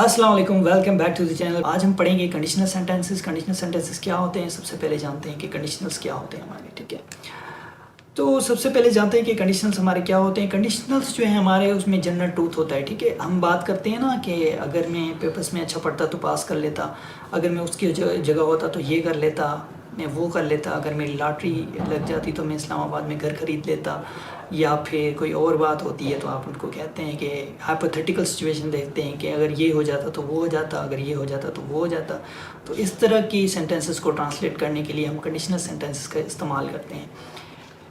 अस्सलाम वालेकुम, welcome back to the channel. आज हम पढ़ेंगे कंडीशनल सेंटेंसेस। कंडीशनल सेंटेंसेस क्या होते हैं, सबसे पहले जानते हैं कि कंडीशनल्स क्या होते हैं हमारे। ठीक है, तो सबसे पहले जानते हैं कि कंडीशनल्स हमारे क्या होते हैं। कंडीशनल्स जो है हमारे, उसमें जनरल ट्रूथ होता है। ठीक है, हम बात करते हैं ना कि अगर मैं पेपर्स में अच्छा पढ़ता तो पास कर लेता, अगर मैं उसकी जगह होता तो ये कर लेता, मैं वो कर लेता, अगर मेरी लॉटरी लग जाती तो मैं इस्लामाबाद में घर ख़रीद लेता, या फिर कोई और बात होती है तो आप उनको कहते हैं कि हाइपोथेटिकल सिचुएशन देखते हैं कि अगर ये हो जाता तो वो हो जाता, अगर ये हो जाता तो वो हो जाता। तो इस तरह की सेंटेंसेस को ट्रांसलेट करने के लिए हम कंडीशनल सेंटेंसेस का इस्तेमाल करते हैं।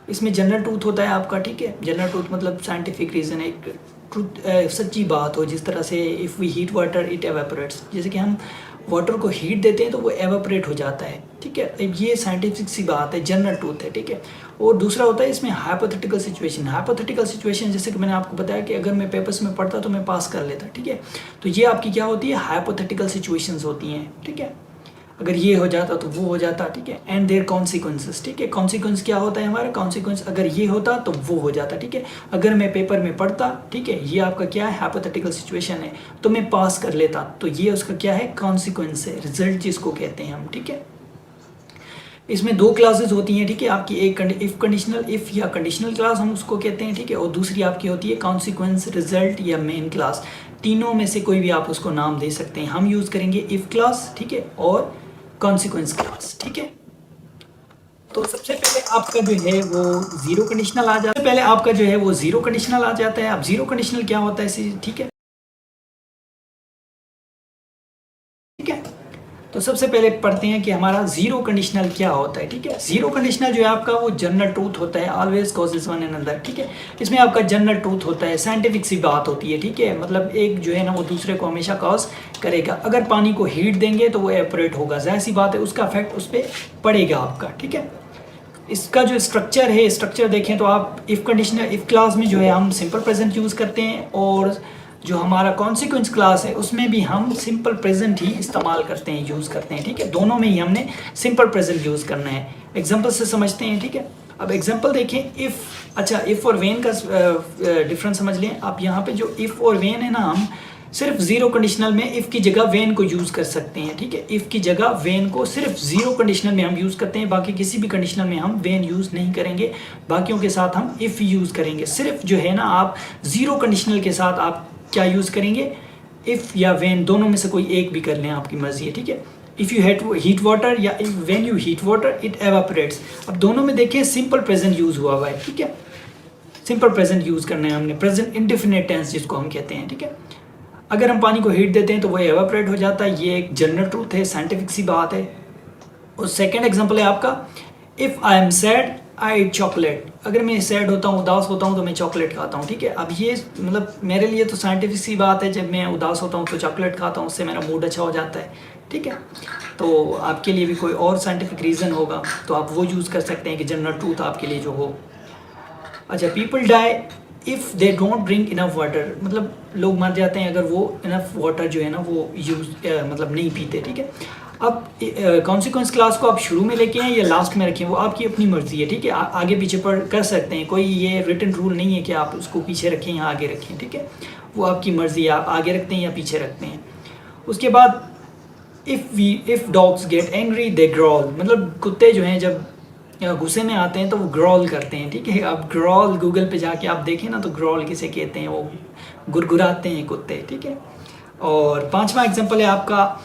इसमें जनरल ट्रूथ होता है आपका। ठीक है, जनरल ट्रूथ मतलब साइंटिफिक रीज़न, एक ट्रूथ, सच्ची बात हो। जिस तरह से if we heat water it evaporates, जैसे कि हम वाटर को हीट देते हैं तो वो एवेपोरेट हो जाता है। ठीक है, ये साइंटिफिक सी बात है, जनरल ट्रूथ है। ठीक है, और दूसरा होता है इसमें हाइपोथेटिकल सिचुएशन। हाइपोथेटिकल सिचुएशन जैसे कि मैंने आपको बताया कि अगर मैं पेपर्स में पढ़ता तो मैं पास कर लेता। ठीक है, तो ये आपकी क्या होती है, हाइपोथेटिकल सिचुएशंस होती हैं। ठीक है, अगर ये हो जाता तो वो हो जाता। ठीक है, एंड देयर कॉन्सिक्वेंसेस। ठीक है, कॉन्सिक्वेंस क्या होता है हमारा, कॉन्सिक्वेंस अगर ये होता तो वो हो जाता। ठीक है, अगर मैं पेपर में पढ़ता, ठीक है, ये आपका क्या है, हाइपोथेटिकल सिचुएशन है, तो मैं पास कर लेता, तो ये उसका क्या है, कॉन्सिक्वेंस है, रिजल्ट जिसको कहते हैं हम। ठीक है, इसमें दो क्लासेस होती हैं। ठीक है, आपकी एक इफ़ कंडीशनल, इफ़ या कंडीशनल क्लास हम उसको कहते हैं। ठीक है, और दूसरी आपकी होती है कॉन्सिक्वेंस, रिजल्ट या मेन क्लास। तीनों में से कोई भी आप उसको नाम दे सकते हैं। हम यूज़ करेंगे इफ़ क्लास, ठीक है, और कॉन्सिक्वेंस क्लास। ठीक है, तो सबसे पहले आपका जो है वो जीरो कंडीशनल आ जाता है। पहले आपका जो है वो जीरो कंडीशनल आ जाता है। अब जीरो कंडीशनल क्या होता है इसी, ठीक है, ठीक है, तो सबसे पहले पढ़ते हैं कि हमारा जीरो कंडीशनल क्या होता है। ठीक है, जीरो कंडीशनल जो है आपका वो जनरल ट्रूथ होता है, always causes one and another. ठीक है, इसमें आपका जनरल ट्रूथ होता है, साइंटिफिक सी बात होती है। ठीक है, मतलब एक जो है ना वो दूसरे को हमेशा कॉज करेगा। अगर पानी को हीट देंगे तो वो एवपोरेट होगा, जाहिर सी बात है, उसका इफेक्ट उस पर पड़ेगा आपका। ठीक है, इसका जो स्ट्रक्चर है, स्ट्रक्चर देखें तो आप इफ़ कंडीशनल, इफ़ क्लास में जो है हम सिंपल प्रेजेंट यूज़ करते हैं, और जो हमारा कॉन्सिक्वेंस क्लास है उसमें भी हम सिंपल प्रेजेंट ही इस्तेमाल करते हैं, यूज़ करते हैं। ठीक है, दोनों में ही हमने सिंपल प्रेजेंट यूज़ करना है। एग्जांपल से समझते हैं। ठीक है, अब एग्जांपल देखें, इफ़, अच्छा, इफ़ और वेन का डिफरेंस समझ लें आप। यहाँ पे जो इफ़ और वेन है ना, हम सिर्फ जीरो कंडीशनल में इफ़ की जगह वेन को यूज़ कर सकते हैं। ठीक है, इफ़ की जगह वेन को सिर्फ जीरो कंडीशनल में हम यूज़ करते हैं, बाकी किसी भी कंडीशनल में हम वेन यूज़ नहीं करेंगे। बाकियों के साथ हम इफ़ यूज़ करेंगे। सिर्फ जो है ना आप जीरो कंडीशनल के साथ आप क्या यूज़ करेंगे, इफ़ या वेन, दोनों में से कोई एक भी कर लें, आपकी मर्जी है। ठीक है, इफ़ यू हीट वाटर या when you heat water it evaporates. अब दोनों में देखिए सिंपल प्रेजेंट यूज़ हुआ है। ठीक है, सिंपल प्रेजेंट यूज़ करना है हमने, प्रेजेंट इंडेफिनिट टेंस जिसको हम कहते हैं। ठीक है, अगर हम पानी को हीट देते हैं तो वो एवापोरेट हो जाता है। ये एक जनरल ट्रूथ है, साइंटिफिक सी बात है। और सेकंड एग्जांपल है आपका, if I am sad I eat chocolate. अगर मैं सैड होता हूँ, उदास होता हूँ, तो मैं चॉकलेट खाता हूँ। ठीक है, अब ये मतलब मेरे लिए तो साइंटिफिक सी बात है, जब मैं उदास होता हूँ तो चॉकलेट खाता हूँ, उससे मेरा मूड अच्छा हो जाता है। ठीक है, तो आपके लिए भी कोई और साइंटिफिक रीज़न होगा तो आप वो यूज़ कर सकते हैं कि जनरल ट्रूथ आपके लिए जो हो। अच्छा, people die if they don't drink enough water, मतलब लोग मर जाते हैं अगर वो इनफ वाटर जो है ना वो यूज़ मतलब नहीं पीते। ठीक है, अब कॉन्सिक्वेंस क्लास को आप शुरू में लेके आएँ या लास्ट में रखें, वो आपकी अपनी मर्ज़ी है। ठीक है, आगे पीछे पर कर सकते हैं, कोई ये रिटन रूल नहीं है कि आप उसको पीछे रखें या आगे रखें। ठीक है, वो आपकी मर्ज़ी है, आप आगे रखते हैं या पीछे रखते हैं। उसके बाद if dogs get angry they growl, मतलब कुत्ते जो हैं जब गुस्से में आते हैं तो वो ग्रॉल करते हैं। ठीक है, अब ग्रॉल गूगल पे जाके आप देखें ना तो ग्रॉल किसे कहते हैं, वो गुरगुराते हैं कुत्ते। ठीक है, और पांचवा एग्जांपल है आपका,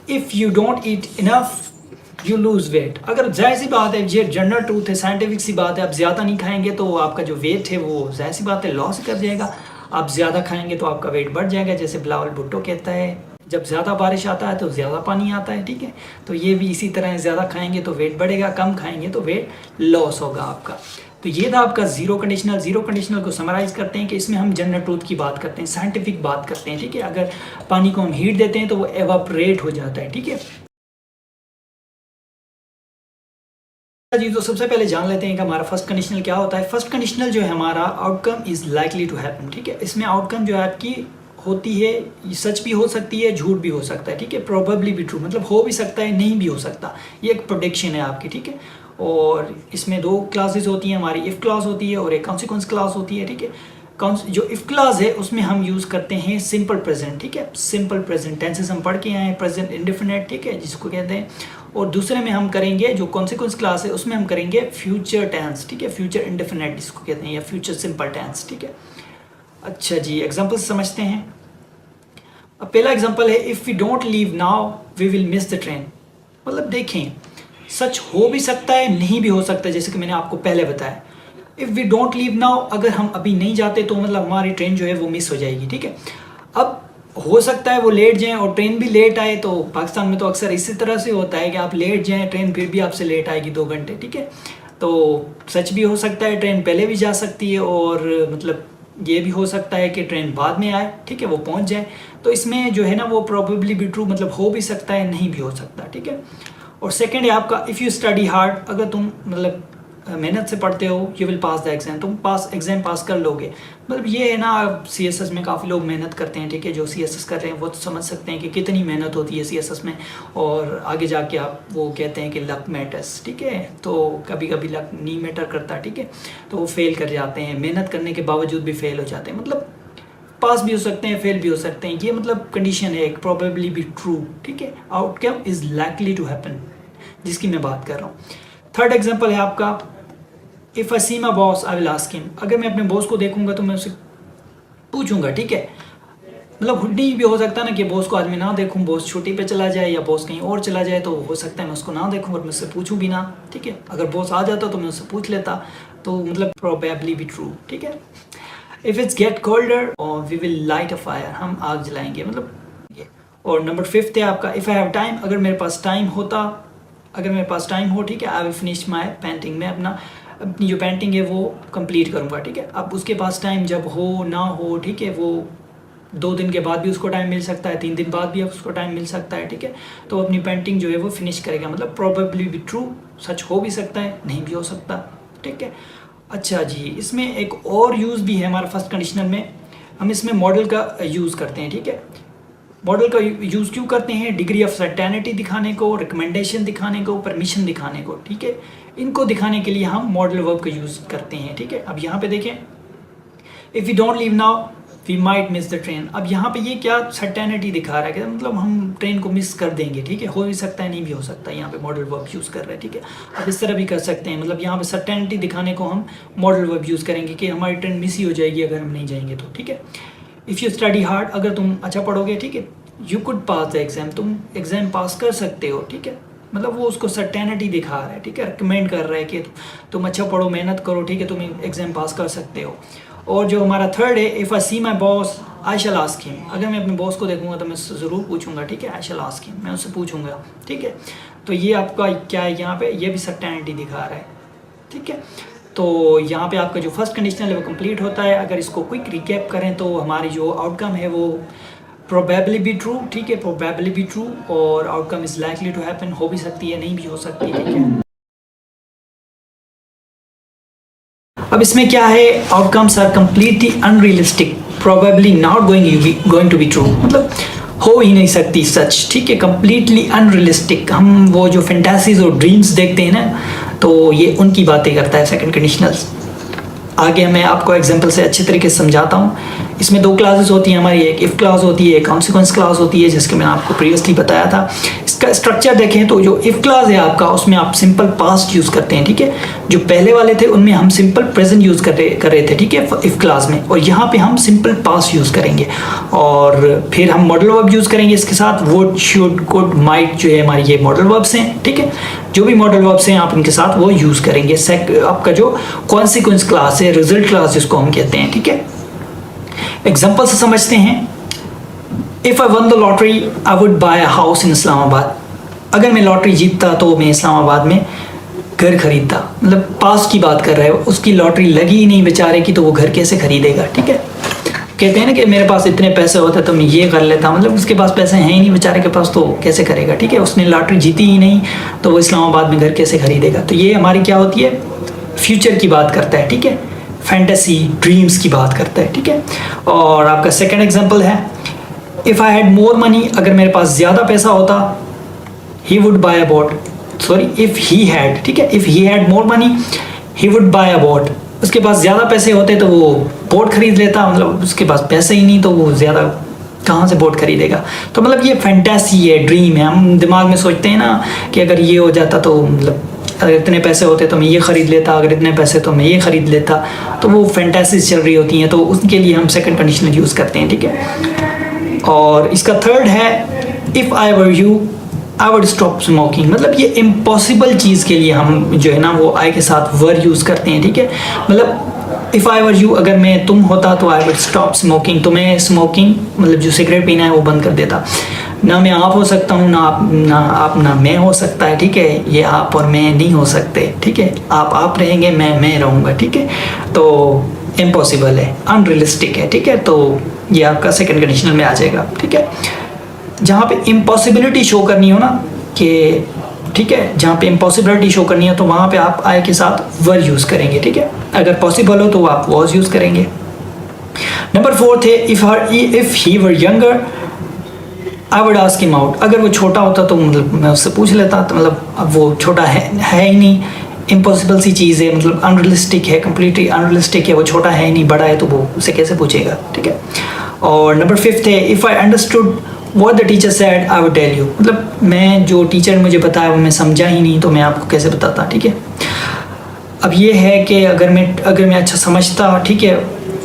if you don't eat enough you lose weight. अगर जाहिर सी बात है, ये जनरल ट्रूथ है, साइंटिफिक सी बात है, आप ज़्यादा नहीं खाएंगे तो आपका जो वेट है वो जाहिर सी बात है लॉस कर जाएगा। आप ज़्यादा खाएंगे तो आपका वेट बढ़ जाएगा, जैसे बिलावल भुट्टो कहता है, जब ज़्यादा बारिश आता है तो ज़्यादा पानी आता है। ठीक है, तो ये भी इसी तरह है, ज़्यादा खाएंगे तो वेट बढ़ेगा, कम खाएंगे तो वेट लॉस होगा आपका। तो ये था आपका जीरो कंडीशनल। जीरो कंडीशनल को समराइज़ करते हैं कि इसमें हम जनरल ट्रूथ की बात करते हैं, साइंटिफिक बात करते हैं। ठीक है, अगर पानी को हम हीट देते हैं तो वो एवापोरेट हो जाता है। ठीक है जी, तो सबसे पहले जान लेते हैं कि हमारा फर्स्ट कंडीशनल क्या होता है। फर्स्ट कंडीशनल जो है हमारा, outcome is likely to happen. ठीक है, इसमें आउटकम जो है आपकी होती है, ये सच भी हो सकती है, झूठ भी हो सकता है। ठीक है, प्रोबेबली भी ट्रू, मतलब हो भी सकता है, नहीं भी हो सकता, ये एक प्रोडिक्शन है आपकी। ठीक है, और इसमें दो क्लासेस होती हैं हमारी, इफ़ क्लास होती है और एक कॉन्सिक्वेंस क्लास होती है। ठीक है, जो इफ क्लास है उसमें हम यूज़ करते हैं सिंपल प्रेजेंट, ठीक है, सिंपल प्रेजेंट टेंसेस हम पढ़ के आए हैं, प्रेजेंट इंडेफिनिट, ठीक है, जिसको कहते हैं। और दूसरे में हम करेंगे जो कॉन्सिक्वेंस क्लास है उसमें हम करेंगे फ्यूचर टेंस, ठीक है, फ्यूचर इंडेफिनिट जिसको कहते हैं, या फ्यूचर सिंपल टेंस, ठीक है। अच्छा जी, एग्जाम्पल समझते हैं। अब पहला एग्जाम्पल है, if we don't leave now we will miss the train. मतलब देखें, सच हो भी सकता है, नहीं भी हो सकता है, जैसे कि मैंने आपको पहले बताया। If we don't leave now, अगर हम अभी नहीं जाते तो मतलब हमारी ट्रेन जो है वो मिस हो जाएगी, ठीक है। अब हो सकता है वो लेट जाएं और ट्रेन भी लेट आए, तो पाकिस्तान में तो अक्सर इसी तरह से होता है कि आप लेट जाएं, ट्रेन फिर भी आपसे लेट आएगी 2 घंटे, ठीक है। तो सच भी हो सकता है ट्रेन पहले भी जा सकती है, और मतलब ये भी हो सकता है कि ट्रेन बाद में आए, ठीक है, वो पहुंच जाए। तो इसमें जो है ना वो प्रोबेबली भी ट्रू, मतलब हो भी सकता है, नहीं भी हो सकता, ठीक है। और सेकंड है आपका, इफ़ यू स्टडी हार्ड, अगर तुम मतलब मेहनत से पढ़ते हो, you will pass the exam, तुम एग्जाम पास कर लोगे। मतलब ये है ना, CSS में काफ़ी लोग मेहनत करते हैं, ठीक है, जो CSS कर रहे हैं वो तो समझ सकते हैं कि कितनी मेहनत होती है CSS में, और आगे जाके आप वो कहते हैं कि लक मैटर्स, ठीक है। तो कभी कभी लक नहीं मैटर करता, ठीक है, तो वो फेल कर जाते हैं, मेहनत करने के बावजूद भी फेल हो जाते हैं, मतलब पास भी हो सकते हैं, फेल भी हो सकते हैं। ये मतलब कंडीशन है, प्रोबेबली बी ट्रू, ठीक है, outcome is likely to happen, जिसकी मैं बात कर रहा हूँ। थर्ड एग्जाम्पल है आपका, if I see my boss I will ask him, अगर मैं अपने बॉस को देखूंगा तो मैं उससे पूछूंगा, ठीक है। मतलब नहीं भी हो सकता ना कि बॉस को आज मैं ना देखूं, बॉस छुट्टी पे चला जाए या बॉस कहीं और चला जाए, तो हो सकता है मैं उसको ना देखूं और मैं उससे पूछूं भी ना, ठीक है। अगर बॉस आ जाता तो मैं उससे पूछ लेता, तो मतलब प्रोबेबली भी ट्रू, ठीक है। इफ़ इट्स गेट कोल्डर और we will light a fire, हम आग जलाएंगे, मतलब ये। और नंबर 5 है आपका, इफ़ आई हैव टाइम, अगर मेरे पास टाइम होता, अगर मेरे पास टाइम हो, ठीक है, I will finish my painting, मैं अपनी जो पेंटिंग है वो कंप्लीट करूँगा, ठीक है। अब उसके पास टाइम जब हो ना हो, ठीक है, वो 2 दिन के बाद भी उसको टाइम मिल सकता है, 3 दिन बाद भी उसको टाइम मिल सकता है, ठीक है। तो अपनी पेंटिंग जो है वो फिनिश करेगा, मतलब प्रोबेबली भी ट्रू, सच हो भी सकता है, नहीं भी हो सकता, ठीक है। अच्छा जी, इसमें एक और यूज़ भी है हमारा फर्स्ट कंडीशनल में, हम इसमें मॉडल का यूज़ करते हैं, ठीक है। मॉडल का यूज़ क्यों करते हैं? डिग्री ऑफ सर्टेनिटी दिखाने को, रिकमेंडेशन दिखाने को, परमिशन दिखाने को, ठीक है। इनको दिखाने के लिए हम मॉडल वर्ब का यूज़ करते हैं, ठीक है। अब यहाँ पे देखें, if we don't leave now we might miss the train. अब यहाँ पे ये क्या सर्टेनिटी दिखा रहा है कि मतलब हम ट्रेन को मिस कर देंगे, ठीक है। हो भी सकता है, नहीं भी हो सकता है, यहाँ पे मॉडल वर्ब यूज़ कर रहे हैं, ठीक है। अब इस तरह भी कर सकते हैं, मतलब यहाँ पे सर्टेनिटी दिखाने को हम मॉडल वर्ब यूज़ करेंगे कि हमारी ट्रेन मिस ही हो जाएगी अगर हम नहीं जाएंगे तो, ठीक है। इफ़ यू स्टडी हार्ड, अगर तुम अच्छा पढ़ोगे, ठीक है, you could pass the exam, तुम एग्ज़ाम पास कर सकते हो, ठीक है। मतलब वो उसको सर्टेनिटी दिखा रहा है, ठीक है, रिकमेंड कर रहा है कि तुम अच्छा पढ़ो, मेहनत करो, ठीक है, तुम एग्ज़ाम पास कर सकते हो। और जो हमारा थर्ड है, if I see my boss I shall ask him, अगर मैं अपने बॉस को देखूंगा तो मैं ज़रूर पूछूंगा, ठीक है, आई शैल आस्क हिम, मैं उससे पूछूंगा, ठीक है। तो ये आपका क्या है, यहाँ पे ये भी सर्टेनिटी दिखा रहा है, ठीक है। तो यहाँ पे आपका जो फर्स्ट कंडीशनल है वो कंप्लीट होता है। अगर इसको क्विक रिकैप करें तो हमारी जो आउटकम है वो प्रोबेबली बी ट्रू, ठीक है, प्रोबेबली बी ट्रू, और outcome is likely to happen, हो भी सकती है, नहीं भी हो सकती है, ठीक है। अब इसमें क्या है, outcomes are completely unrealistic, probably not going to be true, मतलब हो ही नहीं सकती सच, ठीक है, कम्प्लीटली अनरियलिस्टिक। हम वो जो फैंटासीज और ड्रीम्स देखते हैं ना, तो ये उनकी बातें करता है सेकंड कंडीशनल्स। आगे मैं आपको एग्जांपल से अच्छे तरीके से समझाता हूँ। इसमें 2 क्लासेस होती हैं हमारी, एक इफ़ क्लास होती है, एक कॉन्सिक्वेंस क्लास होती है, जिसके मैंने आपको प्रीवियसली बताया था। इसका स्ट्रक्चर देखें तो जो इफ़ क्लास है आपका, उसमें आप सिंपल पास्ट यूज़ करते हैं, ठीक है। जो पहले वाले थे उनमें हम सिंपल प्रेजेंट यूज़ कर रहे थे, ठीक है, इफ़ क्लास में, और यहाँ पे हम सिंपल पास्ट यूज़ करेंगे, और फिर हम मॉडल वर्ब यूज़ करेंगे इसके साथ। वुड, शुड, कुड, माइट जो है हमारी ये मॉडल वर्ब्स हैं, ठीक है। जो भी मॉडल वर्ब्स हैं आप इनके साथ वो यूज़ करेंगे। आपका जो कॉन्सिक्वेंस क्लास है, रिजल्ट क्लास जिसको हम कहते हैं, ठीक है। एग्जाम्पल से समझते हैं। If I one the lottery I would buy a house in Islamabad, अगर मैं लॉटरी जीतता तो मैं इस्लामाबाद में घर खरीदता। मतलब पास्ट की बात कर रहा है, उसकी लॉटरी लगी ही नहीं बेचारे की, तो वो घर कैसे खरीदेगा, ठीक है। कहते हैं ना कि मेरे पास इतने पैसे होते तो मैं ये कर लेता, मतलब उसके पास पैसे हैं ही नहीं बेचारे के पास, तो कैसे करेगा, ठीक है। उसने लॉटरी जीती ही नहीं तो वो इस्लामाबाद में घर कैसे खरीदेगा। तो ये हमारी क्या होती है, फ्यूचर की बात करता है, ठीक है, फैंटेसी ड्रीम्स की बात करता है, ठीक है। और आपका सेकंड एग्जांपल है, if I had more money, अगर मेरे पास ज़्यादा पैसा होता, he would buy a boat, sorry if he had, ठीक है, if he had more money he would buy a boat, उसके पास ज़्यादा पैसे होते तो वो बोट खरीद लेता, मतलब उसके पास पैसे ही नहीं तो वो ज़्यादा कहाँ से बोट खरीदेगा। तो मतलब ये फैंटेसी है, ड्रीम है। हम दिमाग में सोचते हैं ना कि अगर ये हो जाता तो मतलब अगर इतने पैसे होते तो मैं ये ख़रीद लेता, अगर इतने पैसे तो मैं ये ख़रीद लेता। तो वो फैंटेसीज चल रही होती हैं, तो उसके लिए हम सेकंड कंडीशनल यूज़ करते हैं, ठीक है। और इसका थर्ड है if I were you I would stop smoking. मतलब ये इम्पॉसिबल चीज़ के लिए हम जो है ना वो आई के साथ वर यूज़ करते हैं, ठीक है। मतलब इफ़ आई वर यू, अगर मैं तुम होता तो आई वुड स्टॉप स्मोकिंग, तो मैं स्मोकिंग मतलब जो सिगरेट पीना है वो बंद कर देता। ना मैं आप हो सकता हूँ, ना आप ना मैं हो सकता है, ठीक है। ये आप और मैं नहीं हो सकते, ठीक है। आप रहेंगे, मैं रहूँगा, ठीक है। तो इम्पॉसिबल है, अनरियलिस्टिक है, ठीक है। तो ये आपका सेकंड कंडीशनल में आ जाएगा, ठीक है। जहाँ पे इम्पॉसिबिलिटी शो करनी हो ना कि ठीक है, जहाँ पे इम्पॉसिबिलिटी शो करनी है तो वहाँ पे आप आई के साथ वर यूज़ करेंगे, ठीक है। अगर पॉसिबल हो तो आप वॉज यूज़ करेंगे। नंबर 4 थे if he were younger I would ask him out. अगर वो छोटा होता तो मतलब मैं उससे पूछ लेता, तो मतलब अब वो छोटा है ही नहीं, इम्पॉसिबल सी चीज़ है, मतलब अनरियलिस्टिक है, कम्प्लीटली अनरियलिस्टिक है। वो छोटा है ही नहीं, बड़ा है, तो वो उसे कैसे पूछेगा, ठीक है। और नंबर 5 है if I understood what the teacher said I would tell you. मतलब मैं जो टीचर ने मुझे बताया वो मैं समझा ही नहीं, तो मैं आपको कैसे बताता, ठीक है। अब ये है कि अगर मैं अच्छा समझता, ठीक है,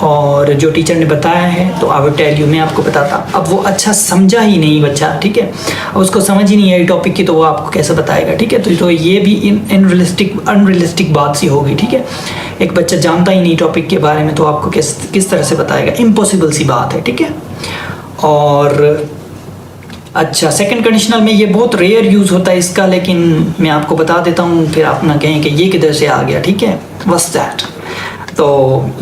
और जो टीचर ने बताया है तो आई वुड टेल यू, मैं आपको बताता। अब वो अच्छा समझा ही नहीं बच्चा, ठीक है, अब उसको समझ ही नहीं है टॉपिक की, तो वो आपको कैसे बताएगा, ठीक है। तो ये भी अनरियलिस्टिक बात सी होगी, ठीक है। एक बच्चा जानता ही नहीं टॉपिक के बारे में तो आपको किस तरह से बताएगा, इम्पॉसिबल सी बात है, ठीक है। और अच्छा, सेकंड कंडीशनल में ये बहुत रेयर यूज़ होता है इसका, लेकिन मैं आपको बता देता हूँ, फिर आप ना कहें कि ये किधर से आ गया, ठीक है। What's that. तो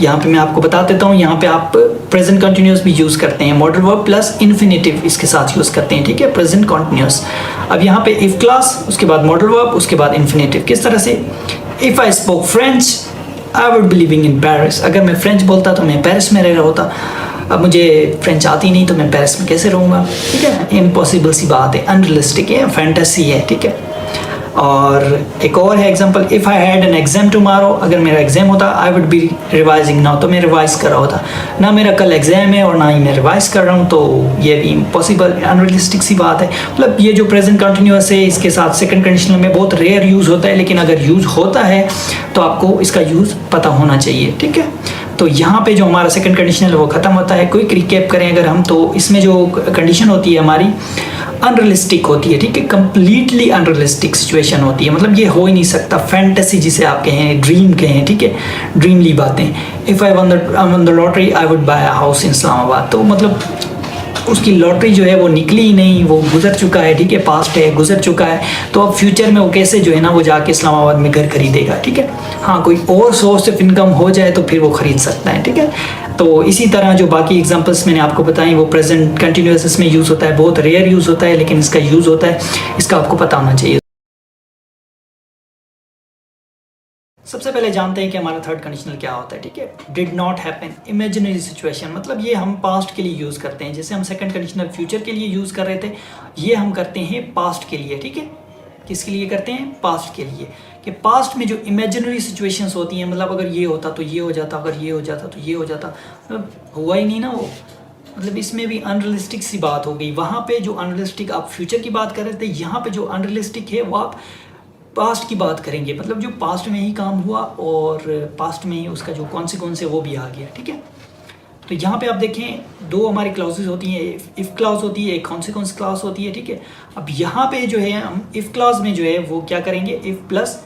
यहाँ पे मैं आपको बता देता हूँ, यहाँ पे आप प्रेजेंट कंटिन्यूस भी यूज़ करते हैं, मॉडल वर्ब प्लस इन्फिनेटिव इसके साथ यूज़ करते हैं, ठीक है, प्रेजेंट कंटिन्यूस। अब यहाँ पे इफ़ क्लास, उसके बाद मॉडल वर्ब, उसके बाद इन्फिनेटिव। किस तरह से, if I spoke French I would be living in Paris. अगर मैं फ्रेंच बोलता तो मैं पेरिस में रह रहा होता। अब मुझे फ्रेंच आती नहीं तो मैं पेरिस में कैसे रहूँगा, ठीक है। इम्पॉसिबल सी बात है, अनरियलिस्टिक है, फैंटेसी है, ठीक है। और एक और है example, if I had an exam tomorrow. अगर मेरा एग्जाम होता I would be revising now, तो मैं रिवाइज कर रहा होता। ना मेरा कल एग्जाम है और ना ही मैं रिवाइज कर रहा हूँ, तो ये भी इम्पॉसिबल, अनरियलिस्टिक सी बात है। मतलब ये जो प्रेजेंट कंटिन्यूअस है इसके साथ सेकंड कंडीशनल में बहुत रेयर यूज़ होता है, लेकिन अगर यूज़ होता है तो आपको इसका यूज़ पता होना चाहिए, ठीक है। तो यहाँ पे जो हमारा सेकंड कंडीशनल है वो ख़त्म होता है। क्विक रिकैप करें अगर हम, तो इसमें जो कंडीशन होती है हमारी अनरियलिस्टिक होती है, ठीक है, कंप्लीटली अनरियलिस्टिक सिचुएशन होती है। मतलब ये हो ही नहीं सकता, फैंटेसी जिसे आप कहें, ड्रीम कहें, ठीक है, ड्रीमली बातें। If I one the lottery I would buy a house in Islamabad. तो मतलब उसकी लॉटरी जो है वो निकली ही नहीं, वो गुजर चुका है, ठीक है, पास्ट है, गुजर चुका है। तो अब फ्यूचर में वो कैसे जो है ना वो जाके इस्लामाबाद में घर खरीदेगा, ठीक है। हाँ, कोई और सोर्स ऑफ इनकम हो जाए तो फिर वो खरीद सकता है, ठीक है। तो इसी तरह जो बाकी एग्जांपल्स मैंने आपको बताई वो प्रेजेंट कंटिन्यूअस इसमें यूज़ होता है, बहुत रेयर यूज़ होता है, लेकिन इसका यूज़ होता है, इसका आपको पता होना चाहिए। सबसे पहले जानते हैं कि हमारा थर्ड कंडीशनल क्या होता है, ठीक है। Did not happen, imaginary situation. मतलब ये हम पास्ट के लिए यूज़ करते हैं, जैसे हम सेकंड कंडीशनल फ्यूचर के लिए यूज़ कर रहे थे, ये हम करते हैं पास्ट के लिए, ठीक है। किसके लिए करते हैं, पास्ट के लिए। कि पास्ट में जो इमेजिनरी सिचुएशंस होती हैं, मतलब अगर ये होता तो ये हो जाता, अगर ये हो जाता तो ये हो जाता, मतलब हुआ ही नहीं ना वो। मतलब इसमें भी अनरियलिस्टिक सी बात हो गई। वहाँ पे जो अनरियलिस्टिक आप फ्यूचर की बात कर रहे थे, यहाँ पे जो अनरियलिस्टिक है वो आप पास्ट की बात करेंगे। मतलब जो पास्ट में ही काम हुआ और पास्ट में ही उसका जो कॉन्सिक्वेंस है वो भी आ गया, ठीक है। तो यहाँ पे आप देखें दो हमारी क्लाउजेज होती हैं, इफ़ क्लाउज होती है, एक कॉन्सिक्वेंस क्लाउज होती है, ठीक है। अब यहाँ पे जो है हम इफ़ क्लाउज में जो है वो क्या करेंगे, इफ़ प्लस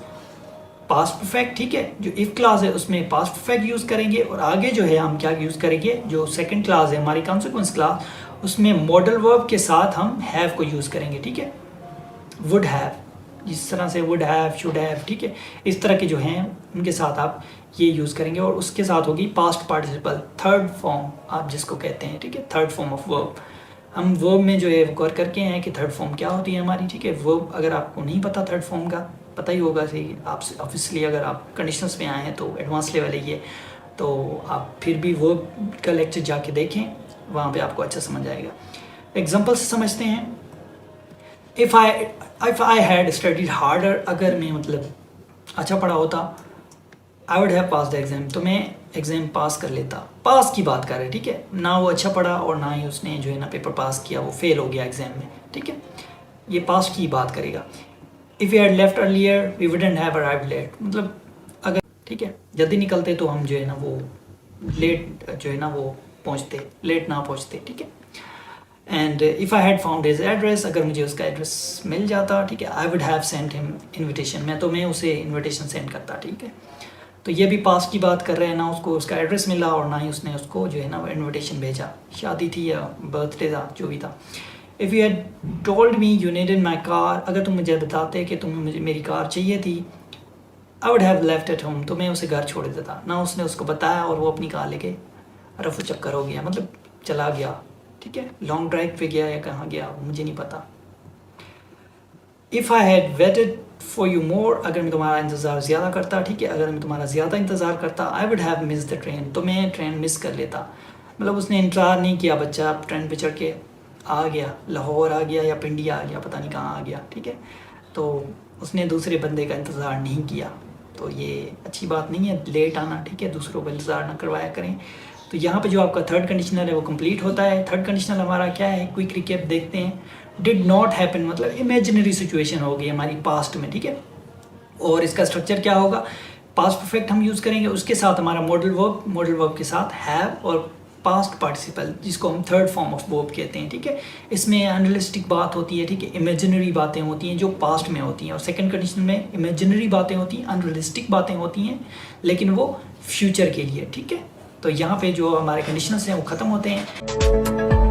पास्ट परफेक्ट, ठीक है। जो इफ़ क्लास है उसमें पास्ट परफेक्ट यूज़ करेंगे, और आगे जो है हम क्या यूज़ करेंगे, जो सेकंड क्लास है हमारी कॉन्सिक्वेंस क्लास, उसमें मॉडल वर्ब के साथ हम हैव को यूज़ करेंगे, ठीक है। वुड हैव, जिस तरह से वुड हैव, शुड हैव, ठीक है, इस तरह के जो हैं उनके साथ आप ये यूज़ करेंगे। और उसके साथ होगी पास्ट पार्टिसिपल, थर्ड फॉर्म आप जिसको कहते हैं, ठीक है, थर्ड फॉर्म ऑफ वर्ब। हम वर्ब में जो है वो कर करके हैं कि थर्ड फॉर्म क्या होती है हमारी, ठीक है। वर्ब अगर आपको नहीं पता थर्ड फॉर्म का, पता ही होगा सही आप ऑब्वियसली, अगर आप कंडीशनल्स में आए हैं तो एडवांस लेवल है ये, तो आप फिर भी वर्ब का लेक्चर जाके देखें, वहाँ पे आपको अच्छा समझ आएगा। एग्जांपल से समझते हैं। If I had studied harder, अगर मैं मतलब अच्छा पढ़ा होता, I would have pass the exam, तो मैं एग्ज़ाम पास कर लेता। पास की बात कर रहे हैं, ठीक है, ना वो अच्छा पढ़ा और ना ही उसने जो है ना पेपर पास किया, वो फेल हो गया एग्ज़ाम में, ठीक है, ये पास की बात करेगा। If you had left earlier we wouldn't have arrived late, मतलब अगर, ठीक है, जल्दी निकलते तो हम जो है ना वो लेट जो है ना वो पहुँचते, लेट ना पहुँचते, ठीक है। And if I had found his address, अगर मुझे उसका एड्रेस मिल जाता, ठीक है, I would have sent him invitation, मैं उसे इन्विटेशन सेंड करता, ठीक है। तो ये भी पास की बात कर रहे हैं, ना उसको उसका एड्रेस मिला और ना ही उसने उसको जो है ना इन्विटेशन भेजा, शादी थी या बर्थडे था, जो भी था। If you had told me you needed my car, अगर तुम मुझे बताते कि तुम्हें मुझे मेरी कार चाहिए थी, I would have left at home, तो मैं उसे घर छोड़ देता, ना उसने उसको बताया और वो अपनी कार लेके रफू चक्कर हो गया, मतलब चला गया, ठीक है, लॉन्ग ड्राइव पे गया या कहाँ गया मुझे नहीं पता। If I had waited for you more, अगर मैं तुम्हारा इंतज़ार ज़्यादा करता, ठीक है, अगर मैं तुम्हारा ज़्यादा इंतज़ार करता, I would have miss the train, तो मैं ट्रेन मिस कर लेता। मतलब उसने इंतज़ार नहीं किया, बच्चा ट्रेन पे चढ़ के आ गया, लाहौर आ गया या पिंडी आ गया, पता नहीं कहाँ आ गया, ठीक है, तो उसने दूसरे बंदे का इंतज़ार नहीं किया, तो ये अच्छी बात नहीं है लेट आना, ठीक है, दूसरों का इंतज़ार ना करवाया करें। तो यहाँ पे जो आपका थर्ड कंडीशनल है वो कंप्लीट होता है। थर्ड कंडीशनल हमारा क्या है, क्विक रिकैप देखते हैं। डिड नॉट हैपन मतलब इमेजिनरी सिचुएशन हो गई हमारी पास्ट में, ठीक है, और इसका स्ट्रक्चर क्या होगा, पास्ट परफेक्ट हम यूज़ करेंगे, उसके साथ हमारा मॉडल वर्ब के साथ हैव और पास्ट पार्टिसिपल, जिसको हम थर्ड फॉर्म ऑफ वर्ब कहते हैं, ठीक है। इसमें अनरियलिस्टिक बात होती है, ठीक है, इमेजिनरी बातें होती हैं जो पास्ट में होती हैं, और सेकंड कंडीशन में इमेजिनरी बातें होती हैं, अनरियलिस्टिक बातें होती हैं, लेकिन वो फ्यूचर के लिए, ठीक है। तो यहाँ पे जो हमारे कंडीशनल्स हैं वो ख़त्म होते हैं।